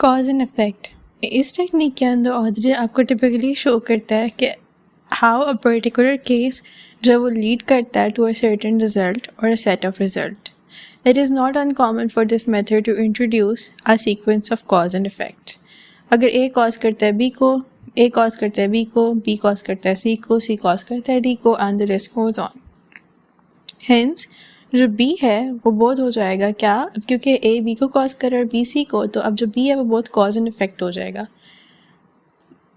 Cause and effect. इस technique के अंदर ऑथर आपको टिपिकली शो करता है कि हाउ अ पर्टिकुलर केस जो वो लीड करता है टू अ सर्टेन रिजल्ट और a set of result. It is not uncommon for this method to introduce a sequence of cause and effect. अगर ए कॉज करता है बी को, ए cause करता है बी को, बी कॉज करता है सी को, सी कॉज करता है डी को, and the list goes on. Hence जो बी है वो बोथ हो जाएगा क्या, क्योंकि ए बी को कॉज कर रहा है और बी सी को, तो अब जो बी है वो बोथ कॉज एंड इफेक्ट हो जाएगा।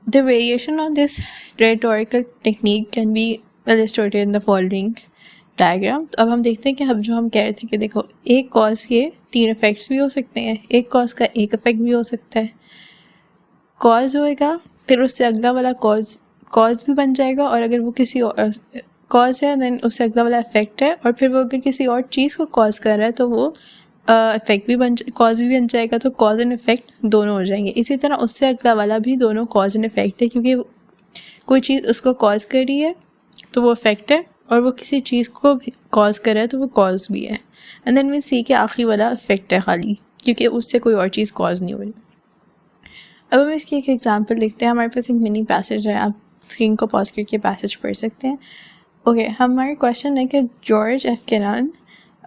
The variation of this rhetorical technique can be illustrated in the following diagram. तो अब हम देखते हैं कि अब जो हम कह रहे थे कि देखो एक कॉज के 3 इफेक्ट्स भी हो सकते हैं, एक कॉज का एक इफेक्ट भी हो सकता है। कॉज होएगा, फिर उससे अगला वाला कॉज भी बन जाएगा, और अगर वो किसी और कॉज है देन उससे अगला वाला इफेक्ट है, और फिर वो अगर किसी और चीज़ को कॉज कर रहा है तो वो इफेक्ट भी कॉज भी बन जाएगा, तो कॉज एंड इफेक्ट दोनों हो जाएंगे। इसी तरह उससे अगला वाला भी दोनों कॉज एंड इफेक्ट है, क्योंकि कोई चीज़ उसको कॉज कर रही है तो वो इफेक्ट है, और वो किसी चीज़ को भी कॉज कर रहा है तो वो कॉज भी है। एंड देन वी सी के आखिरी वाला इफेक्ट है खाली, क्योंकि उससे कोई और चीज़ कॉज नहीं हो रही। अब हम इसकी एक एग्जांपल देखते हैं। हमारे पास एक मिनी पैसेज है, आप स्क्रीन को पॉज करके पैसेज पढ़ सकते हैं। ओके, हमारा क्वेश्चन है कि जॉर्ज एफ केनान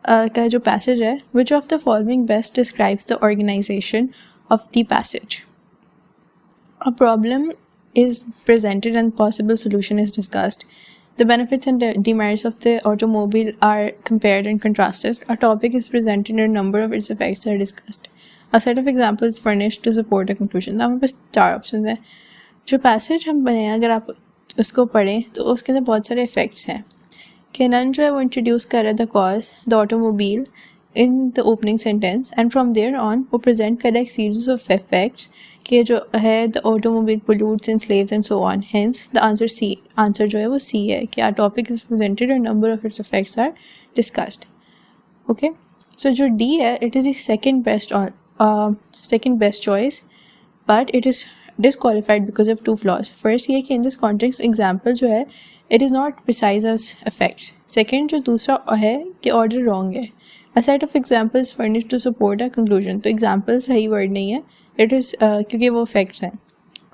का जो पैसेज है, which of the following best describes the organisation of the passage. A problem is presented and possible solution is discussed. The benefits and demerits of the automobile are compared and contrasted. A topic is presented and a number of its effects are discussed. A set of examples furnished to support a conclusion. तो हमारे पास 4 option हैं। जो passage हम बने हैं अगर आप उसको पढ़ें तो उसके अंदर बहुत सारे इफेक्ट्स हैं। केनन जो है वो इंट्रोड्यूस कर रहा है the cause the automobile in the opening sentence, and from there on वो present करे एक series of effects कि जो है the automobile pollutes, enslaves and so on. Hence the answer C, answer जो है वो C है कि our topic is presented and number of its effects are discussed. Okay, so जो D है it is the second best choice, but it is disqualified because of 2 flaws. First ये कि in this context example जो है it is not precise as effects. Second जो दूसरा है कि order wrong है. A set of examples furnished to support a conclusion. तो examples सही word नहीं है, it is क्योंकि वो facts हैं।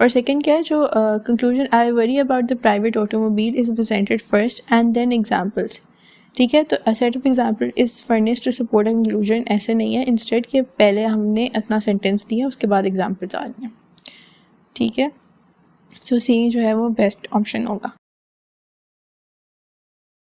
और second क्या है जो conclusion I worry about the private automobile is presented first and then examples. ठीक है, तो a set of example is furnished to support a conclusion ऐसे नहीं है, instead कि पहले हमने इतना sentence दिया उसके बाद examples आ रही हैं। ठीक है, so C जो है वो best option होगा।